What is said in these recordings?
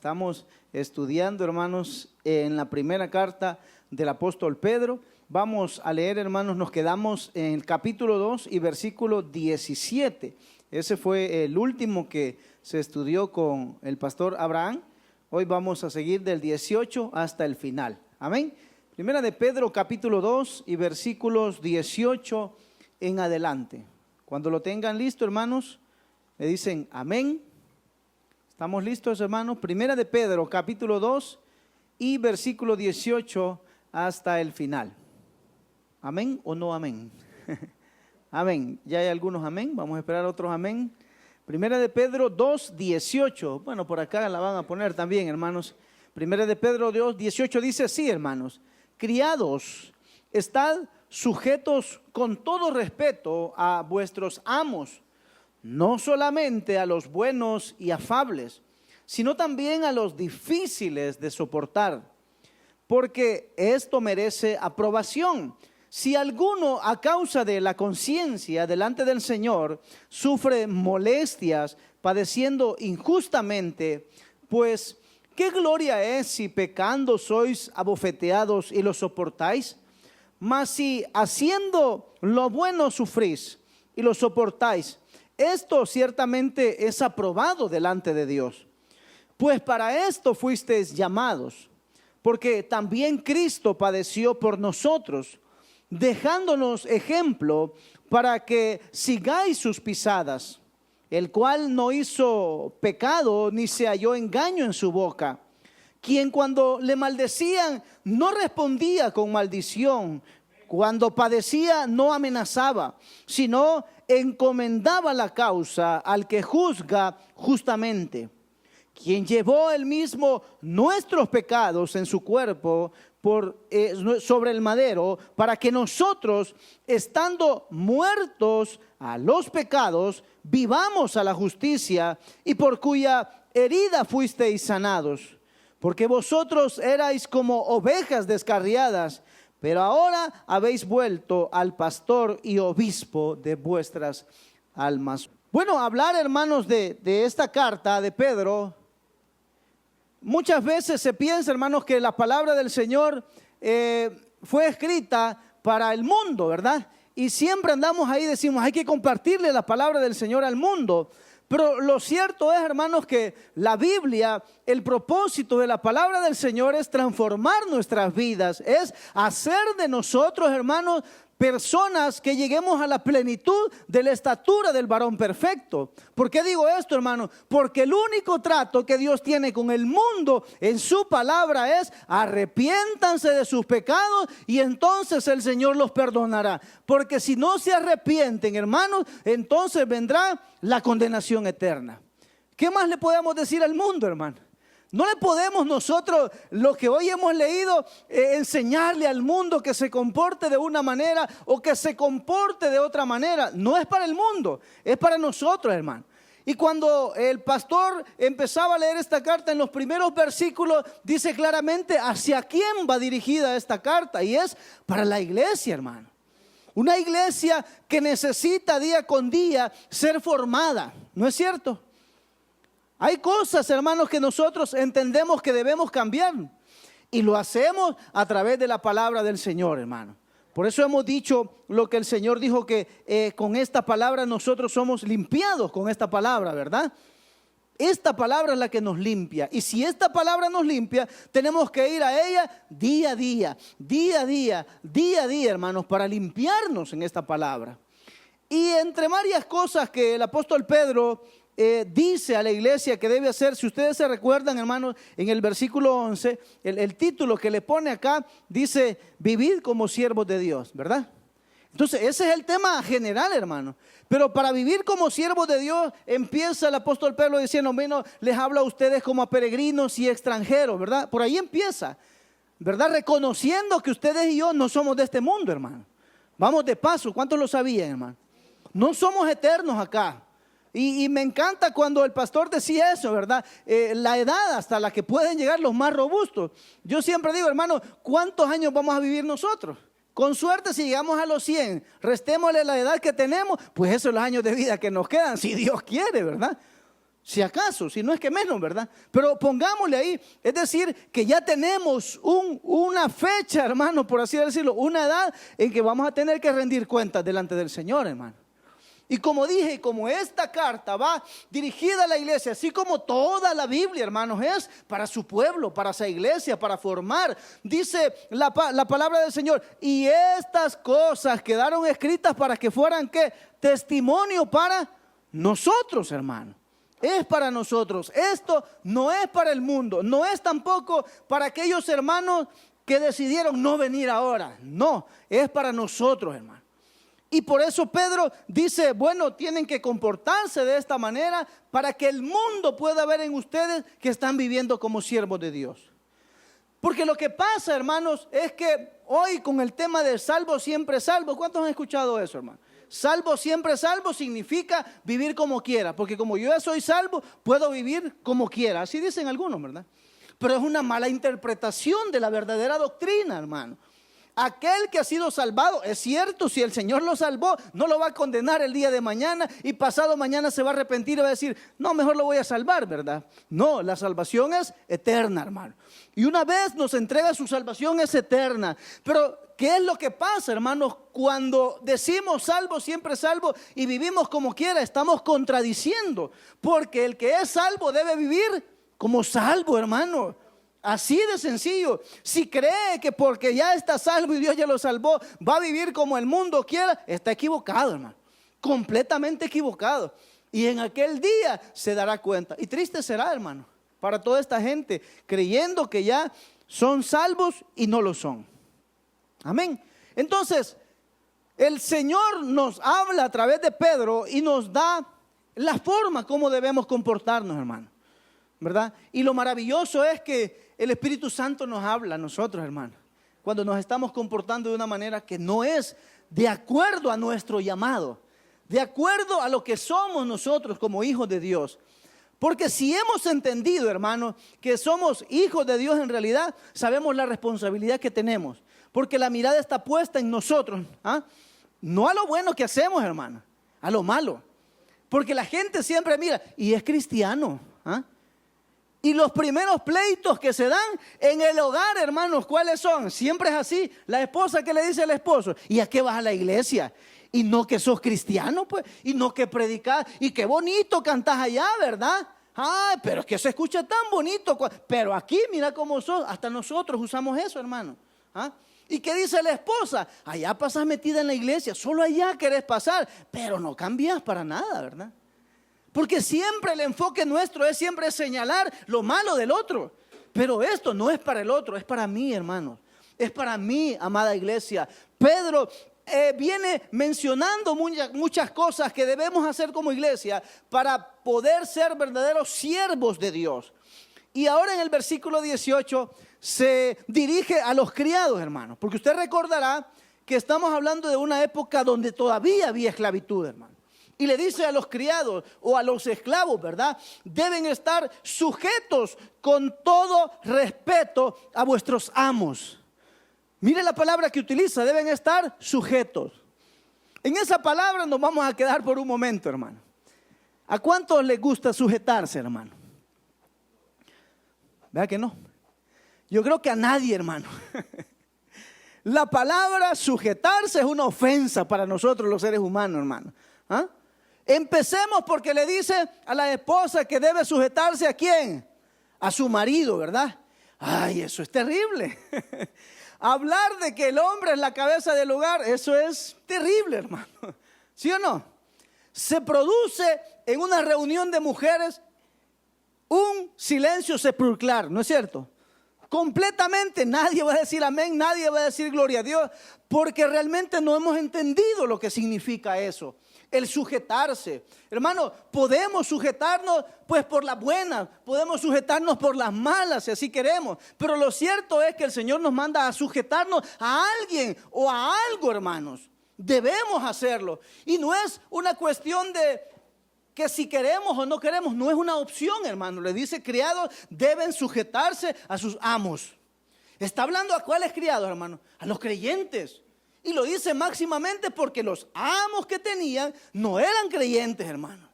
Estamos estudiando, hermanos, en la primera carta del apóstol Pedro. Vamos a leer, hermanos, nos quedamos en el capítulo 2 y versículo 17. Ese fue el último que se estudió con el pastor Abraham. Hoy vamos a seguir del 18 hasta el final. Amén. Primera de Pedro, capítulo 2 y versículos 18 en adelante. Cuando lo tengan listo, hermanos, me dicen amén. ¿Estamos listos, hermanos? Primera de Pedro, capítulo 2 y versículo 18 hasta el final. ¿Amén o no amén? Amén. Ya hay algunos amén. Vamos a esperar otros amén. Primera de Pedro 2, 18. Bueno, por acá la van a poner también, hermanos. Primera de Pedro 2, 18 dice así, hermanos. Criados, estad sujetos con todo respeto a vuestros amos, no solamente a los buenos y afables, sino también a los difíciles de soportar, porque esto merece aprobación. Si alguno a causa de la conciencia delante del Señor sufre molestias padeciendo injustamente, pues ¿qué gloria es si pecando sois abofeteados y lo soportáis? Mas si haciendo lo bueno sufrís y lo soportáis, esto ciertamente es aprobado delante de Dios. Pues para esto fuisteis llamados, porque también Cristo padeció por nosotros, dejándonos ejemplo para que sigáis sus pisadas, el cual no hizo pecado ni se halló engaño en su boca, quien cuando le maldecían no respondía con maldición, cuando padecía no amenazaba, sino encomendaba la causa al que juzga justamente, quien llevó él mismo nuestros pecados en su cuerpo sobre el madero, para que nosotros, estando muertos a los pecados, vivamos a la justicia, y por cuya herida fuisteis sanados. Porque vosotros erais como ovejas descarriadas, pero ahora habéis vuelto al pastor y obispo de vuestras almas. Bueno, hablar, hermanos, de esta carta de Pedro, muchas veces se piensa, hermanos, que la palabra del Señor fue escrita para el mundo, ¿verdad? Y siempre andamos ahí, decimos, hay que compartirle la palabra del Señor al mundo. Pero lo cierto es, hermanos, que la Biblia, el propósito de la palabra del Señor es transformar nuestras vidas, es hacer de nosotros, hermanos, personas que lleguemos a la plenitud de la estatura del varón perfecto. ¿Por qué digo esto, hermano? Porque el único trato que Dios tiene con el mundo en su palabra es: arrepiéntanse de sus pecados y entonces el Señor los perdonará. Porque si no se arrepienten, hermanos, entonces vendrá la condenación eterna. ¿Qué más le podemos decir al mundo, hermano? No le podemos nosotros, lo que hoy hemos leído, enseñarle al mundo que se comporte de una manera o que se comporte de otra manera. No es para el mundo, es para nosotros, hermano. Y cuando el pastor empezaba a leer esta carta, en los primeros versículos dice claramente hacia quién va dirigida esta carta, y es para la iglesia, hermano. Una iglesia que necesita día con día ser formada, ¿no es cierto? Hay cosas, hermanos, que nosotros entendemos que debemos cambiar, y lo hacemos a través de la palabra del Señor, hermano. Por eso hemos dicho lo que el Señor dijo, que con esta palabra nosotros somos limpiados con esta palabra, ¿verdad? Esta palabra es la que nos limpia, y si esta palabra nos limpia, tenemos que ir a ella día a día, día a día, día a día, hermanos, para limpiarnos en esta palabra. Y entre varias cosas que el apóstol Pedro dice a la iglesia que debe hacer, si ustedes se recuerdan, hermanos, en el versículo 11, el título que le pone acá dice: vivid como siervos de Dios, ¿verdad? Entonces ese es el tema general, hermano. Pero para vivir como siervos de Dios, empieza el apóstol Pedro diciendo: bueno, les habla a ustedes como a peregrinos y extranjeros, ¿verdad? Por ahí empieza, ¿verdad? Reconociendo que ustedes y yo no somos de este mundo, hermano. Vamos de paso. ¿Cuántos lo sabían, hermano? No somos eternos acá. Y me encanta cuando el pastor decía eso, ¿verdad? La edad hasta la que pueden llegar los más robustos. Yo siempre digo, hermano, ¿cuántos años vamos a vivir nosotros? Con suerte, si llegamos a los 100, restémosle la edad que tenemos, pues esos son los años de vida que nos quedan, si Dios quiere, ¿verdad? Si acaso, si no es que menos, ¿verdad? Pero pongámosle ahí, es decir, que ya tenemos una fecha, hermano, por así decirlo, una edad en que vamos a tener que rendir cuentas delante del Señor, hermano. Y como dije, como esta carta va dirigida a la iglesia, así como toda la Biblia, hermanos, es para su pueblo, para esa iglesia, para formar. Dice la palabra del Señor, y estas cosas quedaron escritas para que fueran, ¿qué? Testimonio para nosotros, hermano. Es para nosotros. Esto no es para el mundo, no es tampoco para aquellos hermanos que decidieron no venir ahora. No, es para nosotros, hermano. Y por eso Pedro dice, bueno, tienen que comportarse de esta manera para que el mundo pueda ver en ustedes que están viviendo como siervos de Dios. Porque lo que pasa, hermanos, es que hoy con el tema de salvo siempre salvo, ¿cuántos han escuchado eso, hermano? Salvo siempre salvo significa vivir como quiera, porque como yo ya soy salvo, puedo vivir como quiera. Así dicen algunos, ¿verdad? Pero es una mala interpretación de la verdadera doctrina, hermano. Aquel que ha sido salvado, es cierto, si el Señor lo salvó, no lo va a condenar el día de mañana y pasado mañana se va a arrepentir y va a decir, no, mejor lo voy a salvar, ¿verdad? No, la salvación es eterna, hermano. Y una vez nos entrega su salvación es eterna. Pero, ¿qué es lo que pasa, hermanos? Cuando decimos salvo, siempre salvo y vivimos como quiera, estamos contradiciendo. Porque el que es salvo debe vivir como salvo, hermano. Así de sencillo. Si cree que porque ya está salvo y Dios ya lo salvó, va a vivir como el mundo quiera, está equivocado, hermano. Completamente equivocado. Y en aquel día se dará cuenta. Y triste será, hermano, para toda esta gente, creyendo que ya son salvos y no lo son. Amén. Entonces, el Señor nos habla a través de Pedro y nos da la forma como debemos comportarnos, hermano, ¿verdad? Y lo maravilloso es que el Espíritu Santo nos habla a nosotros, hermano, cuando nos estamos comportando de una manera que no es de acuerdo a nuestro llamado, de acuerdo a lo que somos nosotros como hijos de Dios. Porque si hemos entendido, hermano, que somos hijos de Dios en realidad, sabemos la responsabilidad que tenemos. Porque la mirada está puesta en nosotros, ¿ah? No a lo bueno que hacemos, hermano, a lo malo. Porque la gente siempre mira, y es cristiano, ¿ah? Y los primeros pleitos que se dan en el hogar, hermanos, ¿cuáles son? Siempre es así. La esposa que le dice al esposo, ¿y a qué vas a la iglesia? Y no que sos cristiano, pues, y no que predicás, y qué bonito cantás allá, ¿verdad? Ay, pero es que se escucha tan bonito. Pero aquí, mira cómo sos, hasta nosotros usamos eso, hermano. ¿Ah? ¿Y qué dice la esposa? Allá pasas metida en la iglesia, solo allá querés pasar, pero no cambias para nada, ¿verdad? Porque siempre el enfoque nuestro es siempre señalar lo malo del otro. Pero esto no es para el otro, es para mí, hermanos. Es para mí, amada iglesia. Pedro viene mencionando muchas cosas que debemos hacer como iglesia para poder ser verdaderos siervos de Dios. Y ahora en el versículo 18 se dirige a los criados, hermanos. Porque usted recordará que estamos hablando de una época donde todavía había esclavitud, hermano. Y le dice a los criados o a los esclavos, ¿verdad? Deben estar sujetos con todo respeto a vuestros amos. Mire la palabra que utiliza, deben estar sujetos. En esa palabra nos vamos a quedar por un momento, hermano. ¿A cuántos les gusta sujetarse, hermano? ¿Verdad que no? Yo creo que a nadie, hermano. La palabra sujetarse es una ofensa para nosotros los seres humanos, hermano. ¿Ah? Empecemos porque le dice a la esposa que debe sujetarse ¿a quién? A su marido, ¿verdad? Ay, eso es terrible. Hablar de que el hombre es la cabeza del hogar, eso es terrible, hermano. ¿Sí o no? Se produce en una reunión de mujeres un silencio sepulcral, ¿no es cierto? Completamente, nadie va a decir amén, nadie va a decir gloria a Dios, porque realmente no hemos entendido lo que significa eso. El sujetarse. Hermano, podemos sujetarnos pues por las buenas, podemos sujetarnos por las malas si así queremos, pero lo cierto es que el Señor nos manda a sujetarnos a alguien o a algo, hermanos. Debemos hacerlo. Y no es una cuestión de que si queremos o no queremos, no es una opción, hermano. Le dice, criados deben sujetarse a sus amos. Está hablando a cuáles criados, hermano, a los creyentes. Y lo dice máximamente porque los amos que tenían no eran creyentes, hermano.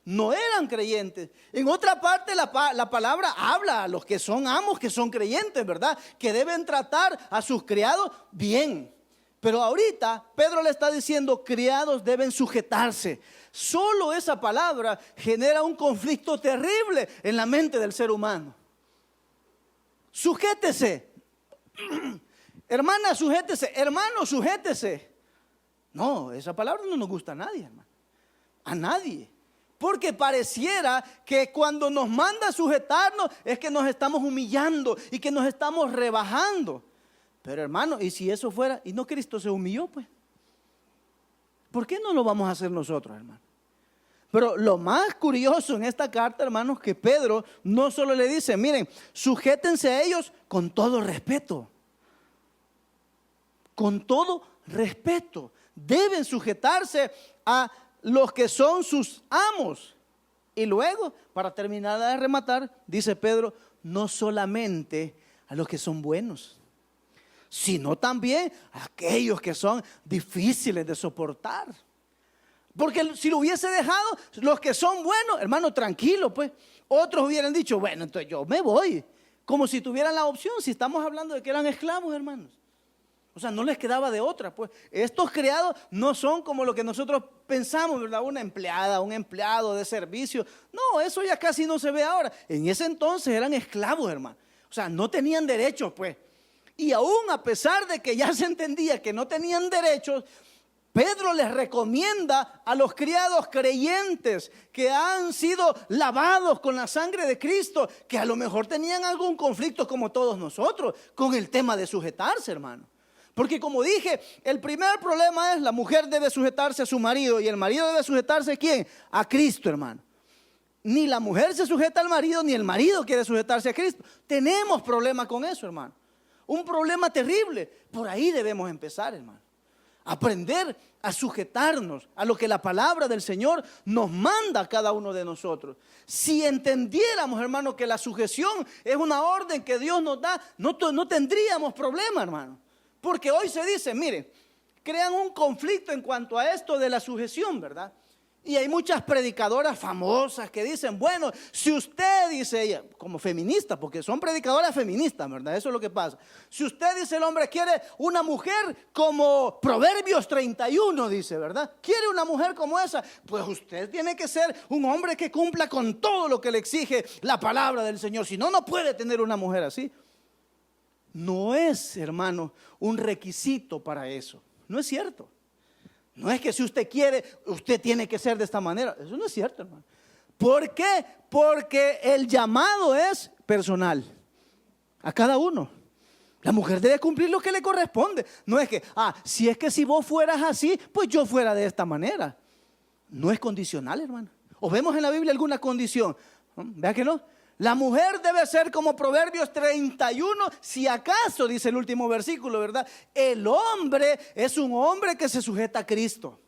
no eran creyentes. En otra parte la palabra habla a los que son amos, que son creyentes, ¿verdad? Que deben tratar a sus criados bien. Pero ahorita Pedro le está diciendo, criados deben sujetarse. Solo esa palabra genera un conflicto terrible en la mente del ser humano. Sujétese. Hermana, sujétese. Hermano, sujétese. No, esa palabra no nos gusta a nadie, hermano. A nadie. Porque pareciera que cuando nos manda a sujetarnos es que nos estamos humillando y que nos estamos rebajando. Pero hermano, ¿y si eso fuera? ¿Y no Cristo se humilló, pues? ¿Por qué no lo vamos a hacer nosotros, hermano? Pero lo más curioso en esta carta, hermanos, que Pedro no solo le dice, miren, sujétense a ellos con todo respeto. Con todo respeto. Deben sujetarse a los que son sus amos. Y luego, para terminar de rematar, dice Pedro, no solamente a los que son buenos, sino también a aquellos que son difíciles de soportar. Porque si lo hubiese dejado, los que son buenos, hermano, tranquilo, pues. Otros hubieran dicho, bueno, entonces yo me voy. Como si tuvieran la opción, si estamos hablando de que eran esclavos, hermanos. O sea, no les quedaba de otra, pues. Estos criados no son como lo que nosotros pensamos, ¿verdad? Una empleada, un empleado de servicio. No, eso ya casi no se ve ahora. En ese entonces eran esclavos, hermano. O sea, no tenían derechos, pues. Y aún a pesar de que ya se entendía que no tenían derechos, Pedro les recomienda a los criados creyentes que han sido lavados con la sangre de Cristo, que a lo mejor tenían algún conflicto como todos nosotros con el tema de sujetarse, hermano. Porque como dije, el primer problema es la mujer debe sujetarse a su marido y el marido debe sujetarse ¿a quién? A Cristo, hermano. Ni la mujer se sujeta al marido ni el marido quiere sujetarse a Cristo. Tenemos problemas con eso, hermano. Un problema terrible. Por ahí debemos empezar, hermano. Aprender a sujetarnos a lo que la palabra del Señor nos manda a cada uno de nosotros. Si entendiéramos, hermano, que la sujeción es una orden que Dios nos da, no tendríamos problema, hermano. Porque hoy se dice, mire, crean un conflicto en cuanto a esto de la sujeción, ¿verdad? Y hay muchas predicadoras famosas que dicen, bueno, si usted, dice ella, como feminista, porque son predicadoras feministas, ¿verdad? Eso es lo que pasa. Si usted, dice el hombre, quiere una mujer como Proverbios 31, dice, ¿verdad? Quiere una mujer como esa, pues usted tiene que ser un hombre que cumpla con todo lo que le exige la palabra del Señor. Si no, no puede tener una mujer así. No es, hermano, un requisito para eso. No es cierto. No es que si usted quiere, usted tiene que ser de esta manera. Eso no es cierto, hermano. ¿Por qué? Porque el llamado es personal. A cada uno. La mujer debe cumplir lo que le corresponde. No es que, si es que si vos fueras así, pues yo fuera de esta manera. No es condicional, hermano. ¿O vemos en la Biblia alguna condición? ¿Vea que no? La mujer debe ser como Proverbios 31, si acaso, dice el último versículo, ¿verdad? El hombre es un hombre que se sujeta a Cristo.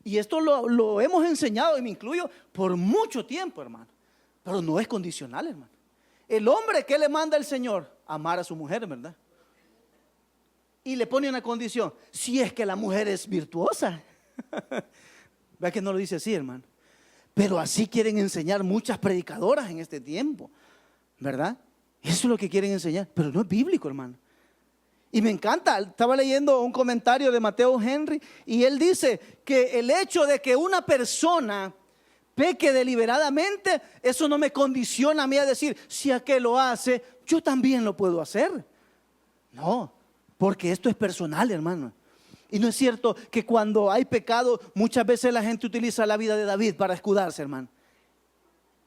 Y esto lo hemos enseñado, y me incluyo, por mucho tiempo, hermano. Pero no es condicional, hermano. El hombre, ¿qué le manda el Señor? Amar a su mujer, ¿verdad? Y le pone una condición, si es que la mujer es virtuosa. Vea que no lo dice así, hermano. Pero así quieren enseñar muchas predicadoras en este tiempo, ¿verdad? Eso es lo que quieren enseñar, pero no es bíblico, hermano. Y me encanta, estaba leyendo un comentario de Mateo Henry y él dice que el hecho de que una persona peque deliberadamente, eso no me condiciona a mí a decir, si aquel lo hace, yo también lo puedo hacer. No, porque esto es personal, hermano. Y no es cierto que cuando hay pecado, muchas veces la gente utiliza la vida de David para escudarse, hermano.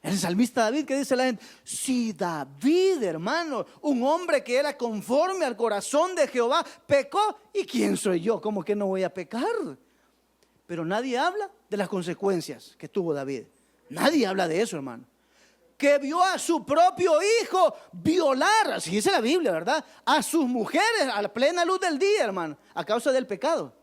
El salmista David, que dice la gente, si David, hermano, un hombre que era conforme al corazón de Jehová, pecó, ¿y quién soy yo? ¿Cómo que no voy a pecar? Pero nadie habla de las consecuencias que tuvo David. Nadie habla de eso, hermano. Que vio a su propio hijo violar, así dice la Biblia, ¿verdad? A sus mujeres a la plena luz del día, hermano, a causa del pecado.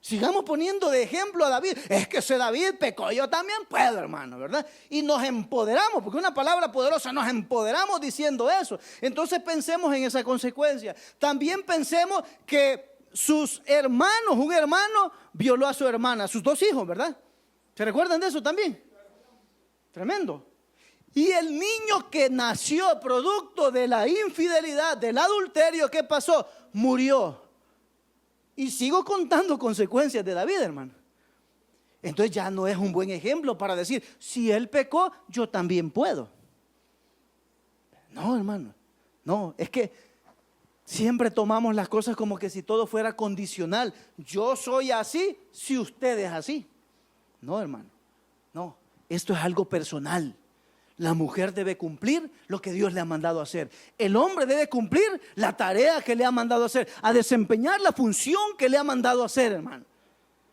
Sigamos poniendo de ejemplo a David. Es que ese David pecó, yo también puedo, hermano, ¿verdad? Y nos empoderamos, porque una palabra poderosa, nos empoderamos diciendo eso. Entonces pensemos en esa consecuencia. También pensemos que sus hermanos, un hermano violó a su hermana, sus dos hijos, ¿verdad? ¿Se recuerdan de eso también? Tremendo. Y el niño que nació producto de la infidelidad, del adulterio, ¿qué pasó? Murió. Y sigo contando consecuencias de David, hermano. Entonces ya no es un buen ejemplo para decir, si él pecó, yo también puedo. No, hermano. No, es que siempre tomamos las cosas como que si todo fuera condicional. Yo soy así, si usted es así. No, hermano. No, esto es algo personal. La mujer debe cumplir lo que Dios le ha mandado a hacer. El hombre debe cumplir la tarea que le ha mandado a hacer, a desempeñar la función que le ha mandado a hacer, hermano.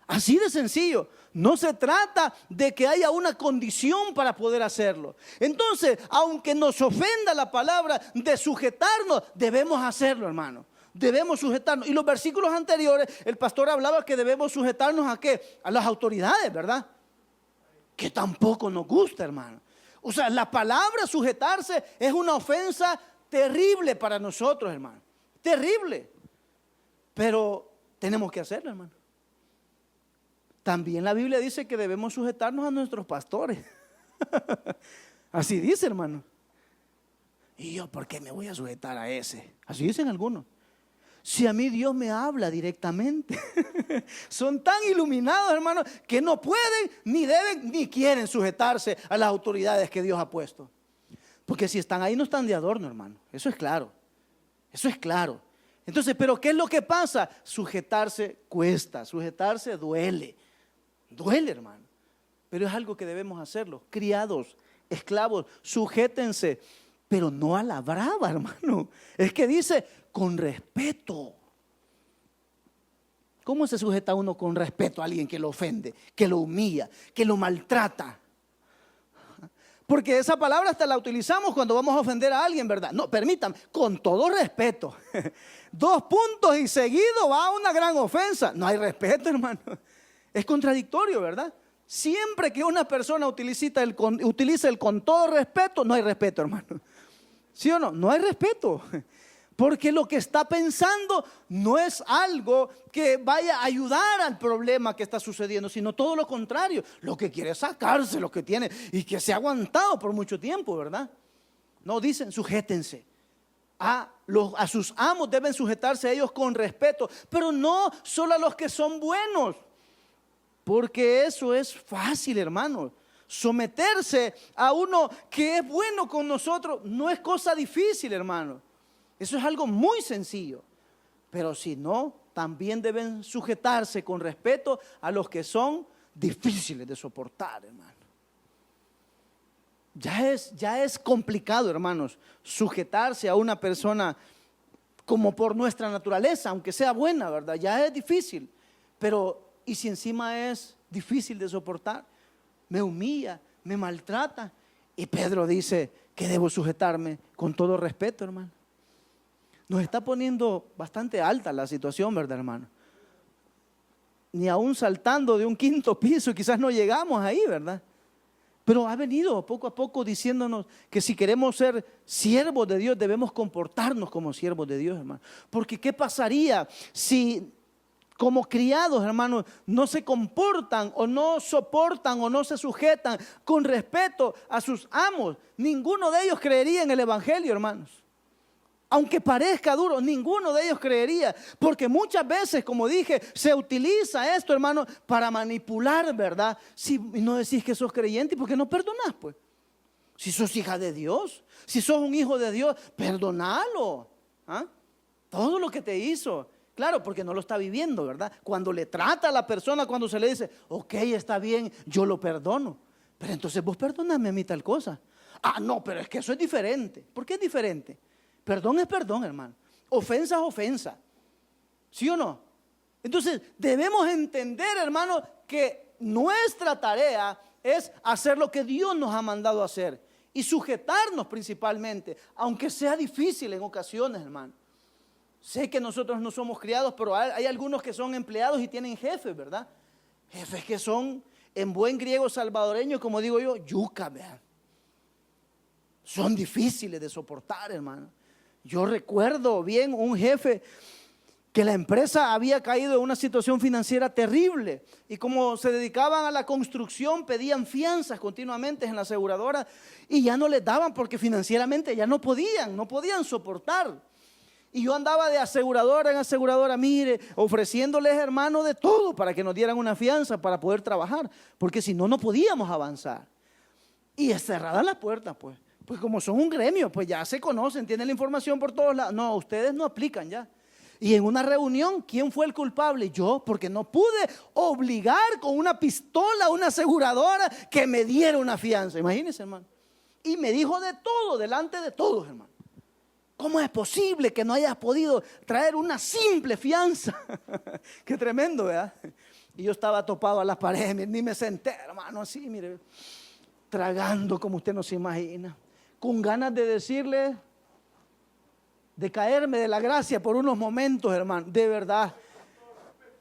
Así de sencillo. No se trata de que haya una condición para poder hacerlo. Entonces, aunque nos ofenda la palabra de sujetarnos, debemos hacerlo, hermano. Debemos sujetarnos. Y los versículos anteriores, el pastor hablaba que debemos sujetarnos ¿a qué? A las autoridades, ¿verdad? Que tampoco nos gusta, hermano. O sea, la palabra sujetarse es una ofensa terrible para nosotros, hermano. Terrible. Pero tenemos que hacerlo, hermano. También la Biblia dice que debemos sujetarnos a nuestros pastores. Así dice, hermano. ¿Y yo por qué me voy a sujetar a ese? Así dicen algunos. Si a mí Dios me habla directamente. Son tan iluminados, hermano, que no pueden, ni deben, ni quieren sujetarse a las autoridades que Dios ha puesto. Porque si están ahí no están de adorno, hermano. Eso es claro. Eso es claro. Entonces, ¿pero qué es lo que pasa? Sujetarse cuesta, sujetarse duele. Duele, hermano. Pero es algo que debemos hacerlo. Criados, esclavos, sujétense. Pero no a la brava, hermano. Es que dice con respeto. ¿Cómo se sujeta uno con respeto a alguien que lo ofende, que lo humilla, que lo maltrata? Porque esa palabra hasta la utilizamos cuando vamos a ofender a alguien, ¿verdad? No, permítanme, con todo respeto. 2 puntos y seguido va una gran ofensa. No hay respeto, hermano. Es contradictorio, ¿verdad? Siempre que una persona utiliza el con todo respeto, no hay respeto, hermano. ¿Sí o no? No hay respeto. Porque lo que está pensando no es algo que vaya a ayudar al problema que está sucediendo, sino todo lo contrario. Lo que quiere es sacarse lo que tiene y que se ha aguantado por mucho tiempo, ¿verdad? No, dicen, sujétense. A sus amos deben sujetarse a ellos con respeto, pero no solo a los que son buenos. Porque eso es fácil, hermano. Someterse a uno que es bueno con nosotros no es cosa difícil, hermano. Eso es algo muy sencillo. Pero si no, también deben sujetarse con respeto a los que son difíciles de soportar, hermano. Ya es complicado, hermanos, sujetarse a una persona como por nuestra naturaleza, aunque sea buena, ¿verdad? Ya es difícil. Pero, ¿y si encima es difícil de soportar? Me humilla, me maltrata. Y Pedro dice que debo sujetarme con todo respeto, hermano. Nos está poniendo bastante alta la situación, ¿verdad, hermano? Ni aún saltando de un 5.º piso, quizás no llegamos ahí, ¿verdad? Pero ha venido poco a poco diciéndonos que si queremos ser siervos de Dios, debemos comportarnos como siervos de Dios, hermano. Porque ¿qué pasaría si como criados, hermanos, no se comportan o no soportan o no se sujetan con respeto a sus amos? Ninguno de ellos creería en el evangelio, hermanos. Aunque parezca duro, ninguno de ellos creería. Porque muchas veces, como dije, se utiliza esto, hermano, para manipular, ¿verdad? Si no decís que sos creyente, ¿por qué no perdonás, pues? Si sos hija de Dios, si sos un hijo de Dios, perdonalo. ¿Ah? Todo lo que te hizo. Claro, porque no lo está viviendo, ¿verdad? Cuando le trata a la persona, cuando se le dice, ok, está bien, yo lo perdono. Pero entonces vos perdoname a mí tal cosa. Ah, no, pero es que eso es diferente. ¿Por qué es diferente? Perdón es perdón, hermano. Ofensa es ofensa. ¿Sí o no? Entonces, debemos entender, hermano, que nuestra tarea es hacer lo que Dios nos ha mandado a hacer. Y sujetarnos principalmente, aunque sea difícil en ocasiones, hermano. Sé que nosotros no somos criados, pero hay algunos que son empleados y tienen jefes, ¿verdad? Jefes que son, en buen griego salvadoreño, como digo yo, yuca, vean. Son difíciles de soportar, hermano. Yo recuerdo bien un jefe que la empresa había caído en una situación financiera terrible, y como se dedicaban a la construcción, pedían fianzas continuamente en la aseguradora y ya no les daban porque financieramente ya no podían soportar. Y yo andaba de aseguradora en aseguradora, mire, ofreciéndoles, hermano, de todo para que nos dieran una fianza para poder trabajar, porque si no, no podíamos avanzar. Y cerradas las puertas, pues como son un gremio, pues ya se conocen, tienen la información por todos lados. No, ustedes no aplican ya. Y en una reunión, ¿quién fue el culpable? Yo, porque no pude obligar con una pistola a una aseguradora que me diera una fianza. Imagínense, hermano. Y me dijo de todo, delante de todos, hermano. ¿Cómo es posible que no hayas podido traer una simple fianza? Qué tremendo, ¿verdad? Y yo estaba topado a las paredes, ni me senté, hermano, así, mire, tragando como usted no se imagina, con ganas de decirle, de caerme de la gracia por unos momentos, hermano, de verdad.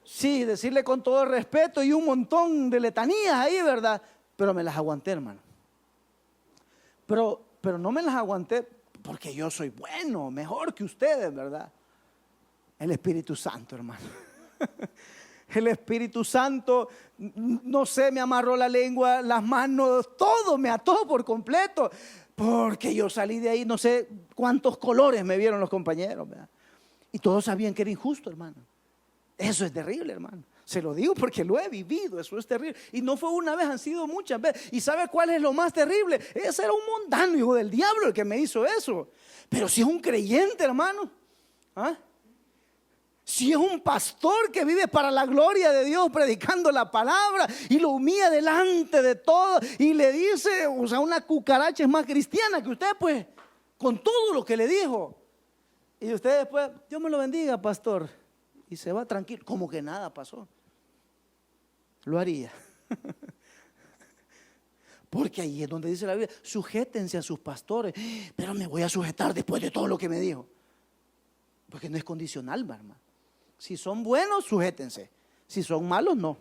Sí, decirle con todo respeto y un montón de letanías ahí, ¿verdad? Pero me las aguanté, hermano. Pero no me las aguanté porque yo soy bueno, mejor que ustedes, ¿verdad? El Espíritu Santo, hermano. El Espíritu Santo, no sé, me amarró la lengua, las manos, todo me ató por completo. Porque yo salí de ahí, no sé cuántos colores me vieron los compañeros, ¿verdad? Y todos sabían que era injusto, hermano. Eso es terrible, hermano. Se lo digo porque lo he vivido, eso es terrible. Y no fue una vez, han sido muchas veces. ¿Y sabe cuál es lo más terrible? Ese era un mundano, hijo del diablo, el que me hizo eso. Pero si es un creyente, hermano, ¿ah? Si es un pastor que vive para la gloria de Dios, predicando la palabra y lo humilla delante de todo y le dice, o sea, una cucaracha es más cristiana que usted, pues, con todo lo que le dijo. Y usted después, Dios me lo bendiga, pastor. Y se va tranquilo, como que nada pasó. Lo haría. Porque ahí es donde dice la Biblia, sujétense a sus pastores. Pero me voy a sujetar después de todo lo que me dijo. Porque no es condicional, hermano. Si son buenos, sujétense. Si son malos, no.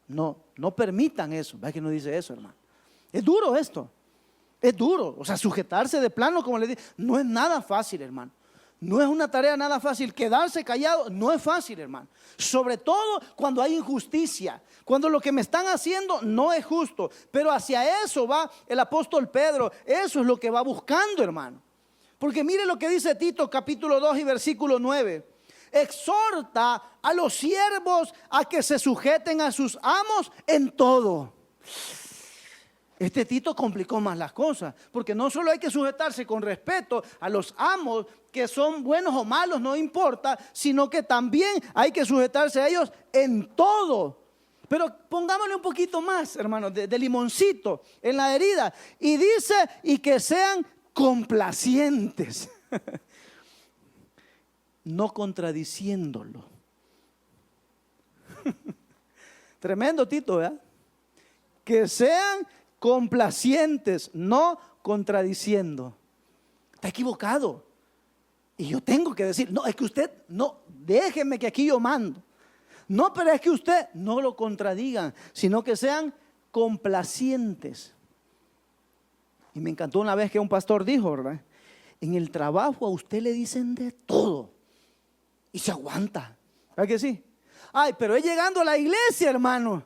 No permitan eso. ¿Ves que no dice eso, hermano? Es duro esto. Es duro. O sea, sujetarse de plano, como le dije, no es nada fácil, hermano. No es una tarea nada fácil. Quedarse callado no es fácil, hermano. Sobre todo cuando hay injusticia. Cuando lo que me están haciendo no es justo. Pero hacia eso va el apóstol Pedro. Eso es lo que va buscando, hermano. Porque mire lo que dice Tito capítulo 2 y versículo 9. Exhorta a los siervos a que se sujeten a sus amos en todo. Este Tito complicó más las cosas, porque no solo hay que sujetarse con respeto a los amos, que son buenos o malos, no importa, sino que también hay que sujetarse a ellos en todo. Pero pongámosle un poquito más, hermanos, de limoncito en la herida. Y dice, y que sean complacientes. No contradiciéndolo. Tremendo Tito, ¿verdad? Que sean complacientes, no contradiciendo. Está equivocado. Y yo tengo que decir, no, es que usted, no, déjeme que aquí yo mando. No, pero es que usted no lo contradigan, sino que sean complacientes. Y me encantó una vez que un pastor dijo, ¿verdad? En el trabajo a usted le dicen de todo. Y se aguanta. ¿Verdad que sí? Ay, pero es llegando a la iglesia, hermano.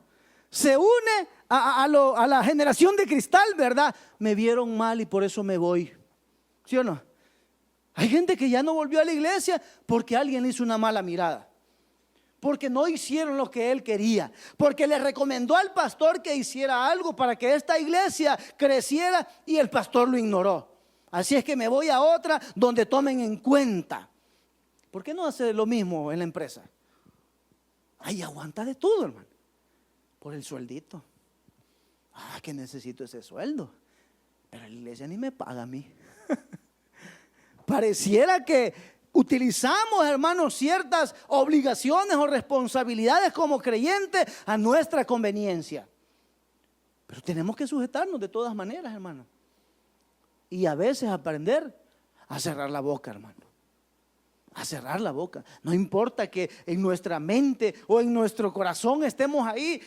Se une a la generación de cristal, ¿verdad? Me vieron mal y por eso me voy. ¿Sí o no? Hay gente que ya no volvió a la iglesia porque alguien le hizo una mala mirada. Porque no hicieron lo que él quería. Porque le recomendó al pastor que hiciera algo para que esta iglesia creciera y el pastor lo ignoró. Así es que me voy a otra donde tomen en cuenta. ¿Por qué no hace lo mismo en la empresa? Ay, aguanta de todo, hermano. Por el sueldito. Ah, que necesito ese sueldo. Pero la iglesia ni me paga a mí. Pareciera que utilizamos, hermanos, ciertas obligaciones o responsabilidades como creyentes a nuestra conveniencia. Pero tenemos que sujetarnos de todas maneras, hermano. Y a veces aprender a cerrar la boca, hermano. A cerrar la boca. No importa que en nuestra mente o en nuestro corazón estemos ahí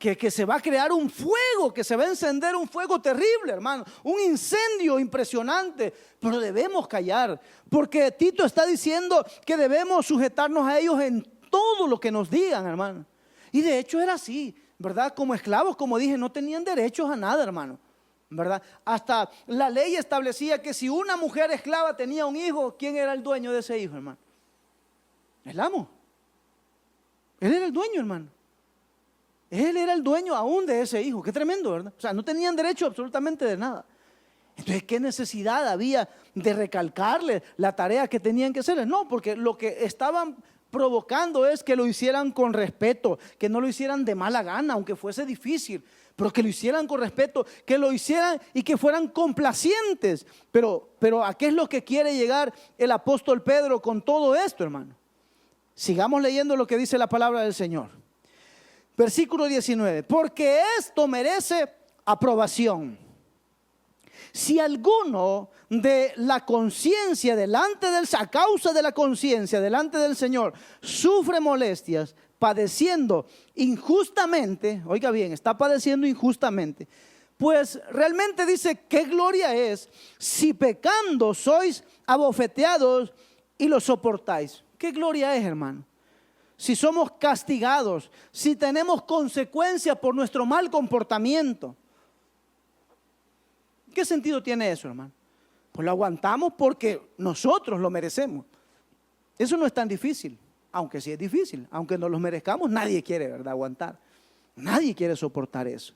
que se va a crear un fuego, que se va a encender un fuego terrible, hermano, un incendio impresionante, pero debemos callar, porque Tito está diciendo que debemos sujetarnos a ellos en todo lo que nos digan, hermano. Y de hecho era así, ¿verdad? Como esclavos, como dije, no tenían derechos a nada, hermano, ¿verdad? Hasta la ley establecía que si una mujer esclava tenía un hijo, ¿quién era el dueño de ese hijo, hermano? El amo. Él era el dueño, hermano. Él era el dueño aún de ese hijo. Qué tremendo, ¿verdad? O sea, no tenían derecho absolutamente de nada. Entonces, ¿qué necesidad había de recalcarle la tarea que tenían que hacer? No, porque lo que estaban provocando es que lo hicieran con respeto, que no lo hicieran de mala gana, aunque fuese difícil, pero que lo hicieran con respeto, que lo hicieran y que fueran complacientes. Pero ¿a qué es lo que quiere llegar el apóstol Pedro con todo esto, hermano? Sigamos leyendo lo que dice la palabra del Señor. Versículo 19, porque esto merece aprobación. Si alguno de la conciencia a causa de la conciencia delante del Señor sufre molestias, padeciendo injustamente, oiga bien, está padeciendo injustamente, pues realmente dice, ¿qué gloria es si pecando sois abofeteados y lo soportáis? ¿Qué gloria es, hermano? Si somos castigados, si tenemos consecuencias por nuestro mal comportamiento. ¿Qué sentido tiene eso, hermano? Pues lo aguantamos porque nosotros lo merecemos. Eso no es tan difícil, aunque sí es difícil. Aunque no lo merezcamos, nadie quiere, ¿verdad?, aguantar. Nadie quiere soportar eso.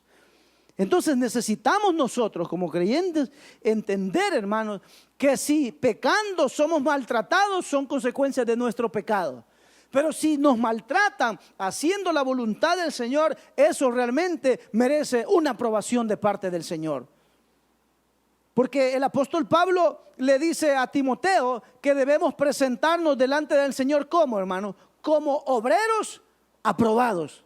Entonces necesitamos nosotros como creyentes entender, hermanos, que si pecando somos maltratados, son consecuencias de nuestro pecado. Pero si nos maltratan haciendo la voluntad del Señor, eso realmente merece una aprobación de parte del Señor. Porque el apóstol Pablo le dice a Timoteo que debemos presentarnos delante del Señor como, hermano, como obreros aprobados.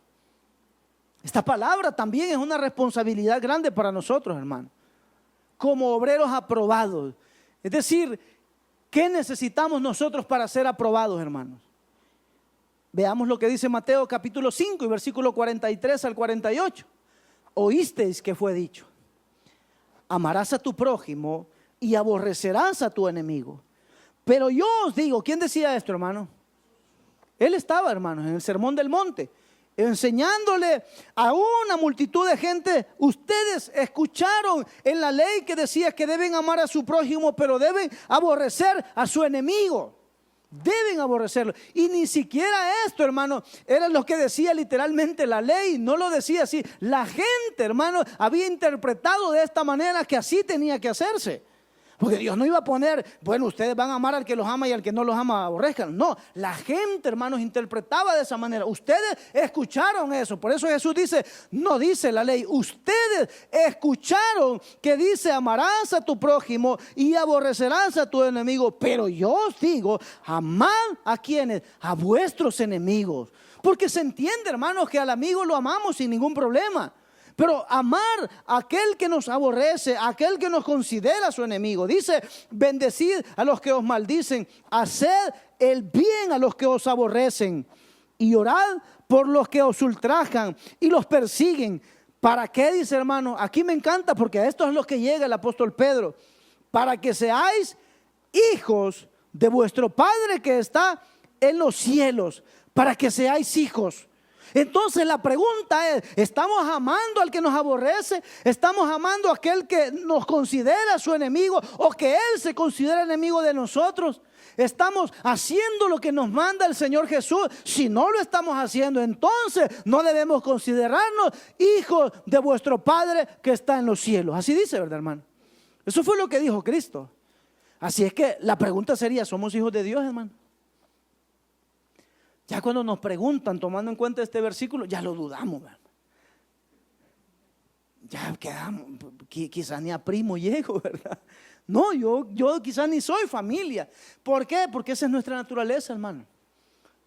Esta palabra también es una responsabilidad grande para nosotros, hermano. Como obreros aprobados. Es decir, ¿qué necesitamos nosotros para ser aprobados, hermanos? Veamos lo que dice Mateo capítulo 5 y versículo 43 al 48. Oísteis que fue dicho: amarás a tu prójimo y aborrecerás a tu enemigo. Pero yo os digo, ¿quién decía esto, hermano? Él estaba, hermanos, en el Sermón del Monte, enseñándole a una multitud de gente. Ustedes escucharon en la ley que decía que deben amar a su prójimo, pero deben aborrecer a su enemigo. Deben aborrecerlo. Y ni siquiera esto, hermano, era lo que decía literalmente la ley. No lo decía así. La gente, hermano, había interpretado de esta manera que así tenía que hacerse. Porque Dios no iba a poner, bueno, ustedes van a amar al que los ama y al que no los ama aborrezcan. No, la gente, hermanos, interpretaba de esa manera. Ustedes escucharon eso. Por eso Jesús dice, no dice la ley, ustedes escucharon que dice amarás a tu prójimo y aborrecerás a tu enemigo. Pero yo os digo, amad a quienes, a vuestros enemigos. Porque se entiende, hermanos, que al amigo lo amamos sin ningún problema. Pero amar a aquel que nos aborrece, a aquel que nos considera su enemigo. Dice, bendecid a los que os maldicen, haced el bien a los que os aborrecen y orad por los que os ultrajan y los persiguen. ¿Para qué? Dice, hermano, aquí me encanta porque a esto es lo que llega el apóstol Pedro. Para que seáis hijos de vuestro Padre que está en los cielos, para que seáis hijos. Entonces la pregunta es, ¿estamos amando al que nos aborrece? ¿Estamos amando a aquel que nos considera su enemigo o que él se considera enemigo de nosotros? ¿Estamos haciendo lo que nos manda el Señor Jesús? Si no lo estamos haciendo, entonces no debemos considerarnos hijos de vuestro Padre que está en los cielos. Así dice, ¿verdad, hermano? Eso fue lo que dijo Cristo. Así es que la pregunta sería, ¿somos hijos de Dios, hermano? Ya cuando nos preguntan, tomando en cuenta este versículo, ya lo dudamos, ¿verdad? Ya quedamos, quizás ni a primo llego, ¿verdad? No, yo quizás ni soy familia. ¿Por qué? Porque esa es nuestra naturaleza, hermano.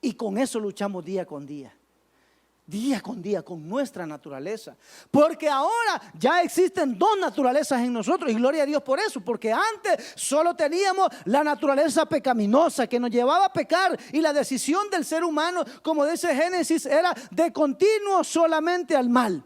Y con eso luchamos día con día. día con día con nuestra naturaleza, porque ahora ya existen dos naturalezas en nosotros, y gloria a Dios por eso, porque antes solo teníamos la naturaleza pecaminosa que nos llevaba a pecar, y la decisión del ser humano, como dice Génesis, era de continuo solamente al mal.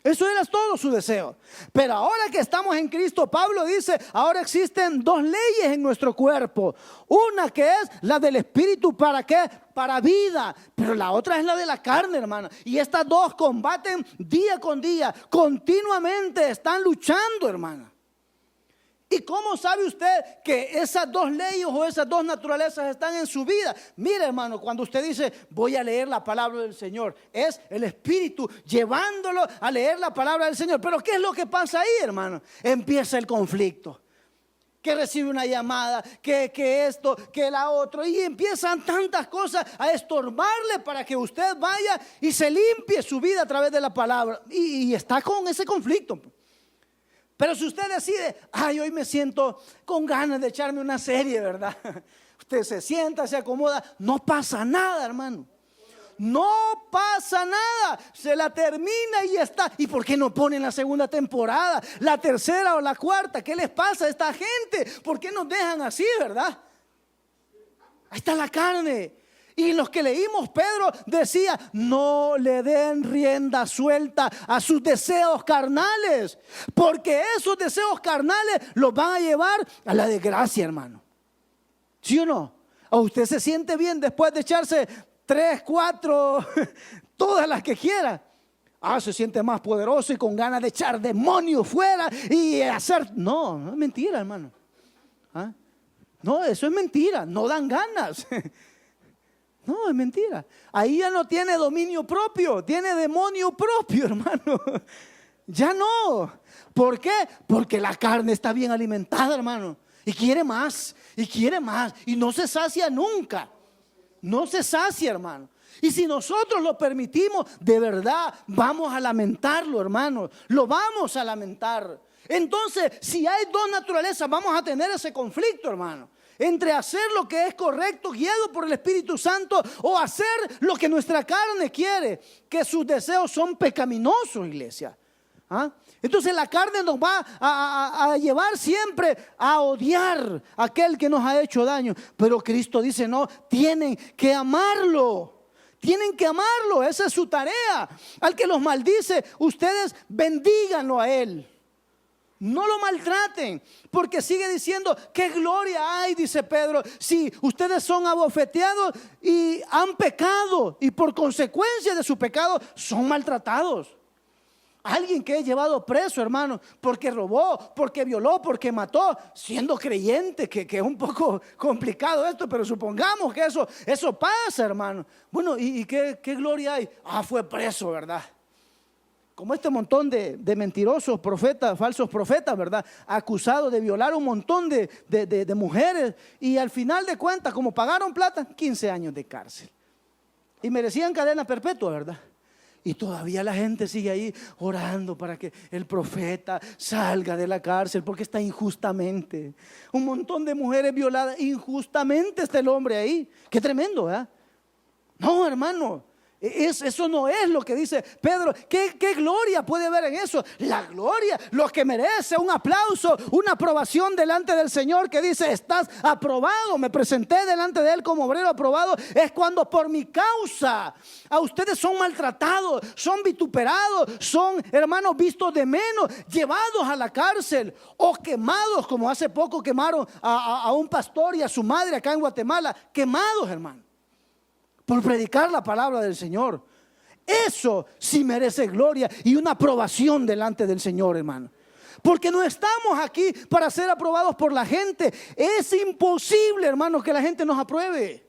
Eso era todo su deseo. Pero ahora que estamos en Cristo, Pablo dice, ahora existen dos leyes en nuestro cuerpo. Una que es la del Espíritu, ¿para qué? Para vida. Pero la otra es la de la carne, hermano. Y estas dos combaten día con día. Continuamente están luchando, hermano. ¿Y cómo sabe usted que esas dos leyes o esas dos naturalezas están en su vida? Mire, hermano, cuando usted dice voy a leer la palabra del Señor, es el Espíritu llevándolo a leer la palabra del Señor. Pero ¿qué es lo que pasa ahí, hermano? Empieza el conflicto. Que recibe una llamada, que esto, que la otra, y empiezan tantas cosas a estorbarle para que usted vaya y se limpie su vida a través de la palabra. Y está con ese conflicto. Pero si usted decide, ay, hoy me siento con ganas de echarme una serie, ¿verdad? Usted se sienta, se acomoda, no pasa nada, hermano. No pasa nada, se la termina y ya está. ¿Y por qué no ponen la segunda temporada, la tercera o la cuarta? ¿Qué les pasa a esta gente? ¿Por qué nos dejan así, verdad? Ahí está la carne. Y los que leímos, Pedro decía, no le den rienda suelta a sus deseos carnales, porque esos deseos carnales los van a llevar a la desgracia, hermano. ¿Sí o no? ¿O usted se siente bien después de echarse 3, 4, todas las que quiera? Se siente más poderoso y con ganas de echar demonios fuera y hacer... No, no es mentira, hermano. No, eso es mentira, no dan ganas. No, es mentira. Ahí ya no tiene dominio propio, tiene demonio propio, hermano. Ya no. ¿Por qué? Porque la carne está bien alimentada, hermano. Y quiere más, y quiere más. Y no se sacia nunca. No se sacia, hermano. Y si nosotros lo permitimos, de verdad vamos a lamentarlo, hermano. Lo vamos a lamentar. Entonces, si hay dos naturalezas, vamos a tener ese conflicto, hermano. Entre hacer lo que es correcto, guiado por el Espíritu Santo, o hacer lo que nuestra carne quiere, que sus deseos son pecaminosos, iglesia. Entonces la carne nos va a llevar siempre a odiar a aquel que nos ha hecho daño. Pero Cristo dice, no, tienen que amarlo. Tienen que amarlo, esa es su tarea. Al que los maldice, ustedes bendíganlo a él. No lo maltraten, porque sigue diciendo, ¿qué gloria hay? Dice Pedro, si ustedes son abofeteados y han pecado, y por consecuencia de su pecado son maltratados. Alguien que es llevado preso, hermano, porque robó, porque violó, porque mató, siendo creyente, que es un poco complicado esto, pero supongamos que eso pasa, hermano. Bueno, ¿y qué gloria hay? Fue preso, ¿verdad? Como este montón de mentirosos profetas, falsos profetas, ¿verdad? Acusados de violar un montón de mujeres. Y al final de cuentas, como pagaron plata, 15 años de cárcel. Y merecían cadena perpetua, ¿verdad? Y todavía la gente sigue ahí orando para que el profeta salga de la cárcel, porque está injustamente. Un montón de mujeres violadas, injustamente está el hombre ahí. Qué tremendo, ¿verdad? No, hermano. Eso no es lo que dice Pedro. ¿Qué gloria puede haber en eso? La gloria, lo que merece un aplauso, una aprobación delante del Señor, que dice, estás aprobado, me presenté delante de Él como obrero aprobado, es cuando por mi causa a ustedes son maltratados, son vituperados, son, hermanos, vistos de menos, llevados a la cárcel o quemados, como hace poco quemaron a un pastor y a su madre acá en Guatemala. Quemados, hermano, por predicar la palabra del Señor. Eso sí merece gloria y una aprobación delante del Señor, hermano. Porque no estamos aquí para ser aprobados por la gente. Es imposible, hermano, que la gente nos apruebe.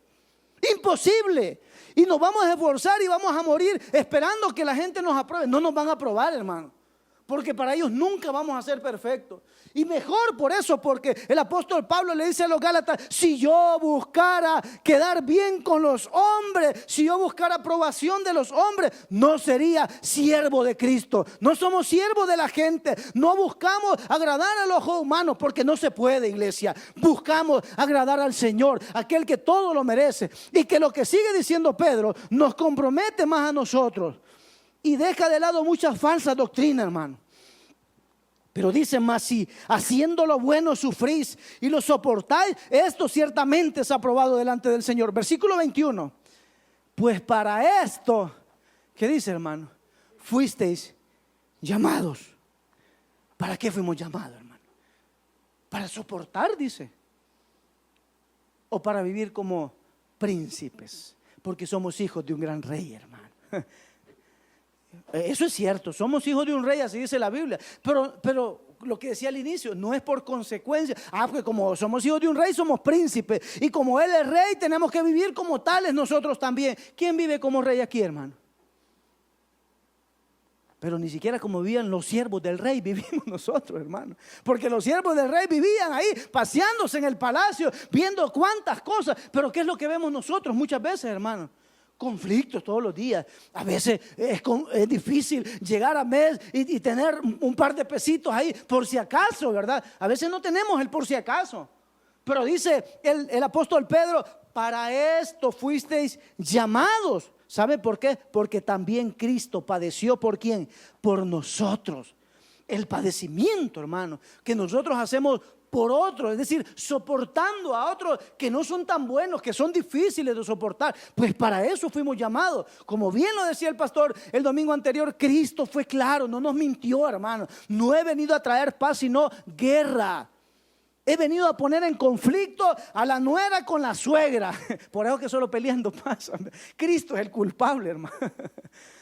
Imposible. Y nos vamos a esforzar y vamos a morir esperando que la gente nos apruebe. No nos van a aprobar, hermano. porque para ellos nunca vamos a ser perfectos. Y mejor por eso, porque el apóstol Pablo le dice a los Gálatas: si yo buscara quedar bien con los hombres, si yo buscara aprobación de los hombres, no sería siervo de Cristo. No somos siervos de la gente, no buscamos agradar a los ojos humanos, porque no se puede, iglesia. Buscamos agradar al Señor, aquel que todo lo merece, y que lo que sigue diciendo Pedro nos compromete más a nosotros y deja de lado muchas falsas doctrinas, hermano. Pero dice: mas si haciendo lo bueno sufrís y lo soportáis, esto ciertamente es aprobado delante del Señor. Versículo 21. Pues para esto, ¿qué dice, hermano? Fuisteis llamados. ¿Para qué fuimos llamados, hermano? Para soportar, dice. O para vivir como príncipes, porque somos hijos de un gran rey, hermano. Eso es cierto, somos hijos de un rey, así dice la Biblia. Pero lo que decía al inicio, no es por consecuencia. Porque como somos hijos de un rey, somos príncipes. Y como Él es rey, tenemos que vivir como tales nosotros también. ¿Quién vive como rey aquí, hermano? Pero ni siquiera como vivían los siervos del rey vivimos nosotros, hermano. Porque los siervos del rey vivían ahí, paseándose en el palacio, viendo cuántas cosas. Pero ¿qué es lo que vemos nosotros muchas veces, hermano? Conflictos todos los días. A veces es difícil llegar a mes y tener un par de pesitos ahí por si acaso, ¿verdad? A veces no tenemos el por si acaso. Pero dice el apóstol Pedro: para esto fuisteis llamados. ¿Sabe por qué? Porque también Cristo padeció. ¿Por quién? Por nosotros. El padecimiento, hermano, que nosotros hacemos por otros, es decir, soportando a otros que no son tan buenos, que son difíciles de soportar. Pues para eso fuimos llamados. Como bien lo decía el pastor el domingo anterior, Cristo fue claro, no nos mintió, hermano. No he venido a traer paz, sino guerra. He venido a poner en conflicto a la nuera con la suegra. Por eso que solo peleando pasa. Cristo es el culpable, hermano.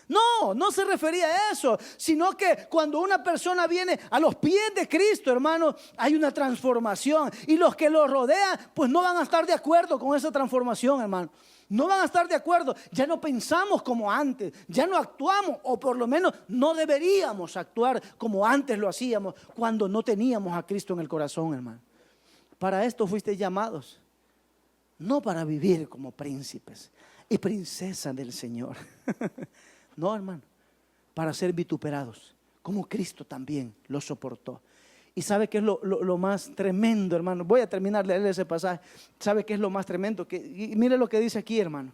No se refería a eso, sino que cuando una persona viene a los pies de Cristo, hermano, hay una transformación. Y los que lo rodean, pues no van a estar de acuerdo con esa transformación, hermano. No van a estar de acuerdo. Ya no pensamos como antes, ya no actuamos, o por lo menos no deberíamos actuar como antes lo hacíamos cuando no teníamos a Cristo en el corazón, hermano. Para esto fuisteis llamados, no para vivir como príncipes y princesas del Señor. No, hermano, para ser vituperados, como Cristo también lo soportó. Y sabe qué es lo más tremendo, hermano. Voy a terminar de leer ese pasaje. ¿Sabe qué es lo más tremendo? Y mire lo que dice aquí, hermano.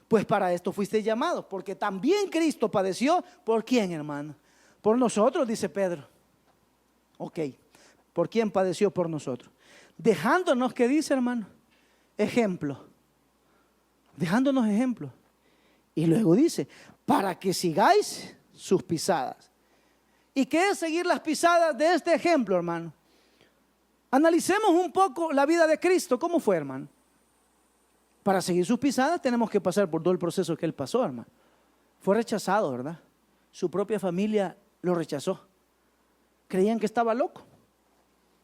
Pues para esto fuisteis llamados, porque también Cristo padeció. ¿Por quién, hermano? Por nosotros, dice Pedro. Ok, ¿por quién padeció? Por nosotros. Dejándonos, ¿qué dice, hermano? Ejemplo. Dejándonos ejemplo. Y luego dice: para que sigáis sus pisadas. ¿Y qué es seguir las pisadas de este ejemplo, hermano? Analicemos un poco la vida de Cristo. ¿Cómo fue, hermano? Para seguir sus pisadas tenemos que pasar por todo el proceso que Él pasó, hermano. Fue rechazado, ¿verdad? Su propia familia lo rechazó. Creían que estaba loco.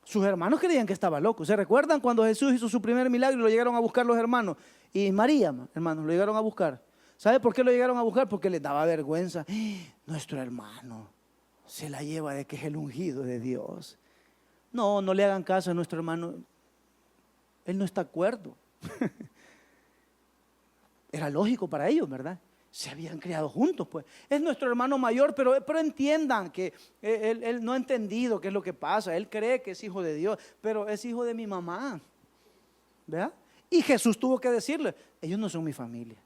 Sus hermanos creían que estaba loco. ¿Se recuerdan cuando Jesús hizo su primer milagro y lo llegaron a buscar los hermanos? Y María, hermanos, lo llegaron a buscar. ¿Sabe por qué lo llegaron a buscar? Porque les daba vergüenza. Nuestro hermano se la lleva de que es el ungido de Dios. No le hagan caso a nuestro hermano. Él no está de acuerdo. Era lógico para ellos, ¿verdad? Se habían criado juntos, pues. Es nuestro hermano mayor, pero entiendan que él no ha entendido qué es lo que pasa. Él cree que es hijo de Dios, pero es hijo de mi mamá, ¿verdad? Y Jesús tuvo que decirle: ellos no son mi familia.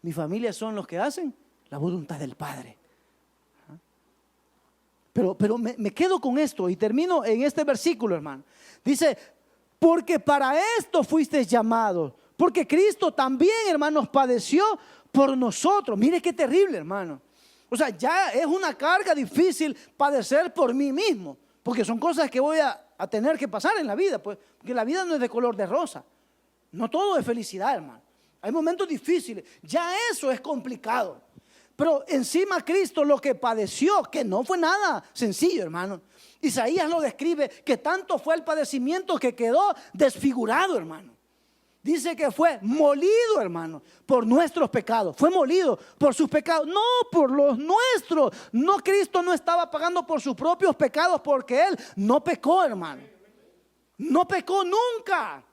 Mi familia son los que hacen la voluntad del Padre. Pero me quedo con esto y termino en este versículo, hermano. Dice: porque para esto fuisteis llamados. Porque Cristo también, hermanos, padeció por nosotros. Mire qué terrible, hermano. O sea, ya es una carga difícil padecer por mí mismo. Porque son cosas que voy a tener que pasar en la vida. Pues, porque la vida no es de color de rosa. No todo es felicidad, hermano. Hay momentos difíciles. Ya eso es complicado. Pero encima Cristo lo que padeció, que no fue nada sencillo, hermano. Isaías lo describe, que tanto fue el padecimiento que quedó desfigurado, hermano. Dice que fue molido, hermano, por nuestros pecados. Fue molido por sus pecados, no por los nuestros. No, Cristo no estaba pagando por sus propios pecados, porque Él no pecó, hermano. No pecó nunca.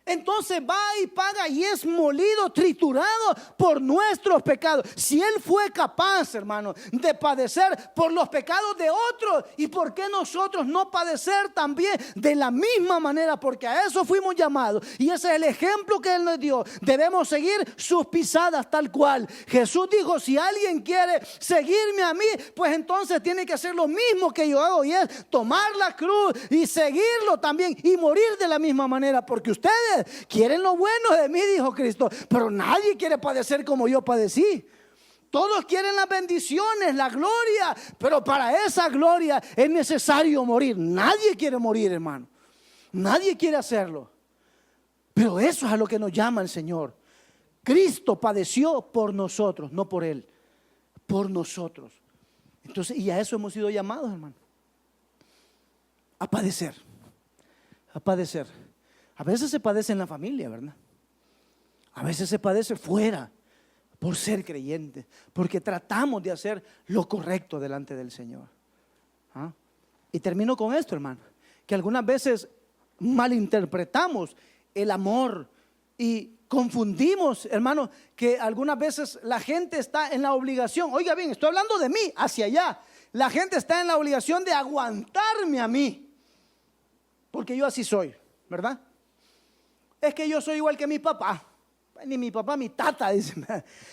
Entonces va y paga y es molido, triturado por nuestros pecados. Si Él fue capaz, hermano, de padecer por los pecados de otros, ¿y por qué nosotros no padecer también de la misma manera? Porque a eso fuimos llamados y ese es el ejemplo que Él nos dio. Debemos seguir sus pisadas tal cual. Jesús dijo, si alguien quiere seguirme a mí, pues entonces tiene que hacer lo mismo que yo hago, y es tomar la cruz y seguirlo también y morir de la misma manera. Porque ustedes quieren lo bueno de mí, dijo Cristo, pero nadie quiere padecer como yo padecí. Todos quieren las bendiciones, la gloria, pero para esa gloria es necesario morir. Nadie quiere morir, hermano. Nadie quiere hacerlo. Pero eso es a lo que nos llama el Señor. Cristo padeció por nosotros, no por Él, por nosotros. Entonces, y a eso hemos sido llamados, hermano. A padecer. A padecer. A veces se padece en la familia, ¿verdad? A veces se padece fuera por ser creyentes, porque tratamos de hacer lo correcto delante del Señor. ¿Ah? Y termino con esto, hermano, que algunas veces malinterpretamos el amor y confundimos, hermano, que algunas veces la gente está en la obligación. Oiga bien, estoy hablando de mí, hacia allá. La gente está en la obligación de aguantarme a mí, porque yo así soy, ¿verdad? Es que yo soy igual que mi papá. Ni mi papá, mi tata, dice.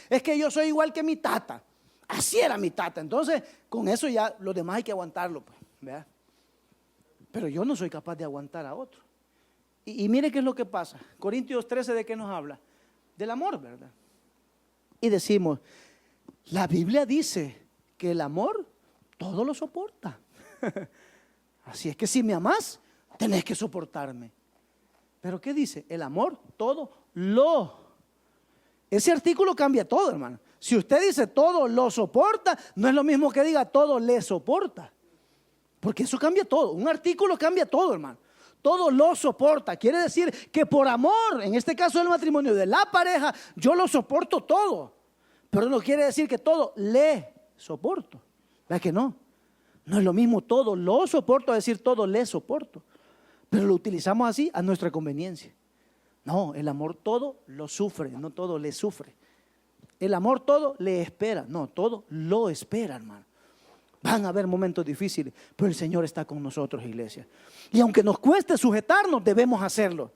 Es que yo soy igual que mi tata. Así era mi tata. Entonces, con eso ya los demás hay que aguantarlo, pues, ¿verdad? Pero yo no soy capaz de aguantar a otro. Y mire qué es lo que pasa. Corintios 13, ¿de qué nos habla? Del amor, ¿verdad? Y decimos, la Biblia dice que el amor todo lo soporta. Así es que si me amás, tenés que soportarme. Pero ¿qué dice? El amor todo lo. Ese artículo cambia todo, hermano. Si usted dice todo lo soporta, no es lo mismo que diga todo le soporta. Porque eso cambia todo. Un artículo cambia todo, hermano. Todo lo soporta. Quiere decir que por amor, en este caso del matrimonio de la pareja, yo lo soporto todo. Pero no quiere decir que todo le soporto. ¿Verdad que no? No es lo mismo todo lo soporto a decir todo le soporto. Pero lo utilizamos así a nuestra conveniencia. No, el amor todo lo sufre, no todo le sufre. El amor todo le espera, no, todo lo espera, hermano. Van a haber momentos difíciles, pero el Señor está con nosotros, iglesia. Y aunque nos cueste sujetarnos, debemos hacerlo.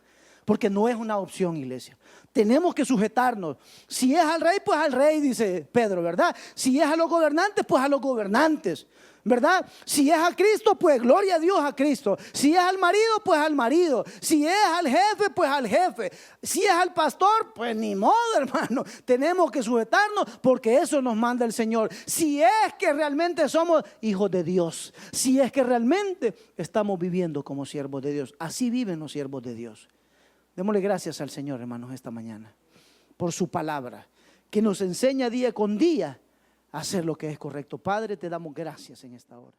Porque no es una opción, iglesia. Tenemos que sujetarnos. Si es al rey, pues al rey, dice Pedro, ¿verdad? Si es a los gobernantes, pues a los gobernantes, ¿verdad? Si es a Cristo, pues gloria a Dios a Cristo. Si es al marido, pues al marido. Si es al jefe, pues al jefe. Si es al pastor, pues ni modo, hermano. Tenemos que sujetarnos porque eso nos manda el Señor. Si es que realmente somos hijos de Dios. Si es que realmente estamos viviendo como siervos de Dios. Así viven los siervos de Dios. Démosle gracias al Señor, hermanos, esta mañana por su palabra que nos enseña día con día a hacer lo que es correcto. Padre, te damos gracias en esta hora.